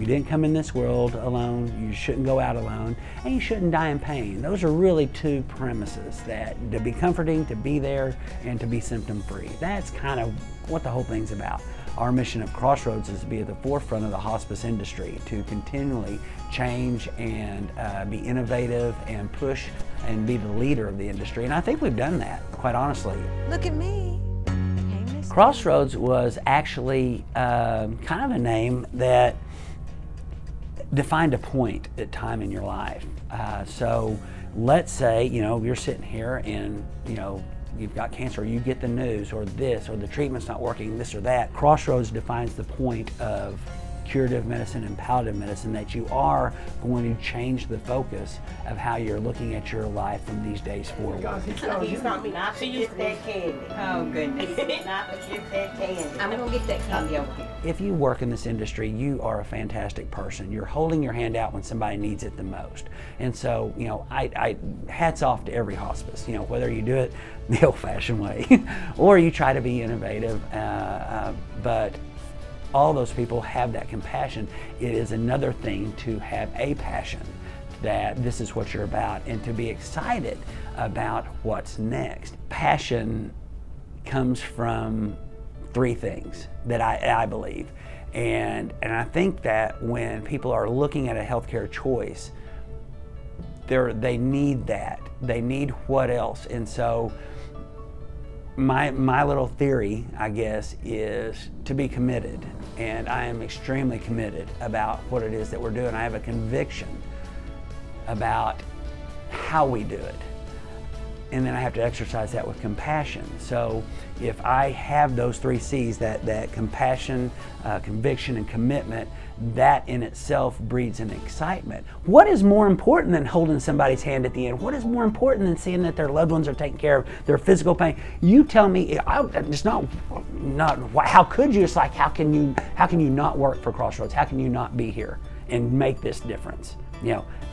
You didn't come in this world alone, you shouldn't go out alone, and you shouldn't die in pain. Those are really two premises, that to be comforting, to be there, and to be symptom-free. That's kind of what the whole thing's about. Our mission at Crossroads is to be at the forefront of the hospice industry, to continually change and be innovative and push and be the leader of the industry. And I think we've done that, quite honestly. Look at me. Crossroads was actually kind of a name that defined a point at time in your life. So let's say, you're sitting here and, you've got cancer, or you get the news, or this, or the treatment's not working, this or that. Crossroads defines the point of curative medicine and palliative medicine, that you are going to change the focus of how you're looking at your life from these days forward. He's told me not to get that candy. Oh, goodness. Not to get that candy. I'm going to get that candy over here. If you work in this industry, you are a fantastic person. You're holding your hand out when somebody needs it the most. And so, I hats off to every hospice, whether you do it the old-fashioned way or you try to be innovative, but all those people have that compassion. It is another thing to have a passion that this is what you're about, and to be excited about what's next. Passion comes from three things that I believe. And I think that when people are looking at a healthcare choice, they need that. They need what else. And so my little theory, I guess, is to be committed. And I am extremely committed about what it is that we're doing. I have a conviction about how we do it. And then I have to exercise that with compassion. So if I have those three C's, that compassion, conviction, and commitment, that in itself breeds an excitement. What is more important than holding somebody's hand at the end? What is more important than seeing that their loved ones are taken care of, their physical pain? You tell me. It's not how could you? It's like, how can you not work for Crossroads? How can you not be here and make this difference?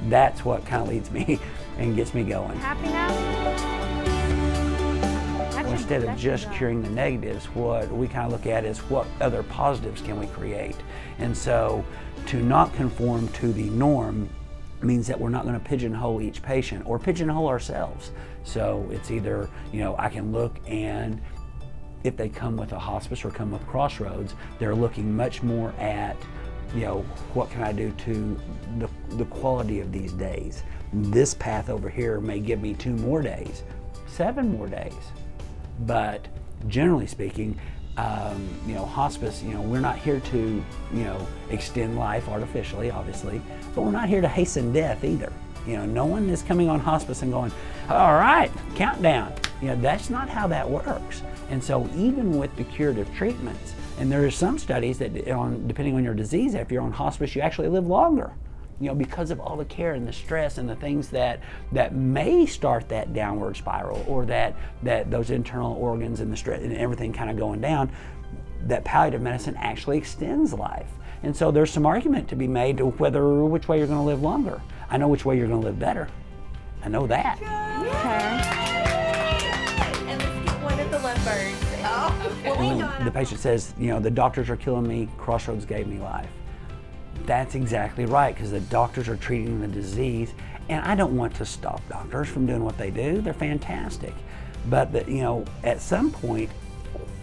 That's what kind of leads me and gets me going. Happy now? Instead of just curing the negatives, what we kind of look at is what other positives can we create. And so to not conform to the norm means that we're not going to pigeonhole each patient or pigeonhole ourselves. So it's either, I can look, and if they come with a hospice or come with Crossroads, they're looking much more at, what can I do to the quality of these days? This path over here may give me 2 more days, 7 more days. But generally speaking, hospice, we're not here to, extend life artificially, obviously, but we're not here to hasten death either. No one is coming on hospice and going, all right, countdown. That's not how that works. And so even with the curative treatments, and there are some studies that, depending on your disease, if you're on hospice, you actually live longer. Because of all the care and the stress and the things that may start that downward spiral, or that those internal organs and the stress and everything kind of going down, that palliative medicine actually extends life. And so there's some argument to be made to which way you're going to live longer. I know which way you're going to live better. I know that. Okay. And let's get one of the lovebirds. Oh, okay. When the patient says, the doctors are killing me, Crossroads gave me life. That's exactly right, because the doctors are treating the disease, and I don't want to stop doctors from doing what they do. They're fantastic. But at some point,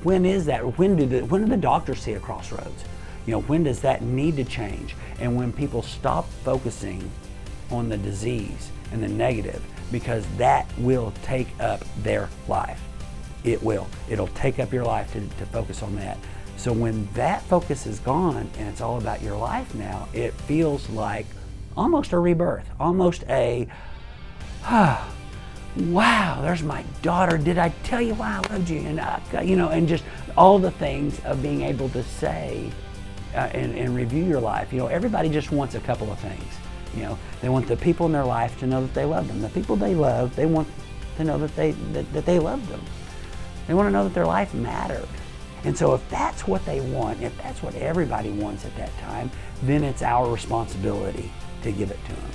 when is that? When do the doctors see a crossroads? When does that need to change? And when people stop focusing on the disease and the negative, because that will take up their life. It will. It'll take up your life to focus on that. So when that focus is gone and it's all about your life now, it feels like almost a rebirth, almost a, wow, there's my daughter. Did I tell you why I loved you? And and just all the things of being able to say and review your life. Everybody just wants a couple of things. They want the people in their life to know that they love them. The people they love, they want to know that they love them. They want to know that their life mattered. And so if that's what they want, if that's what everybody wants at that time, then it's our responsibility to give it to them.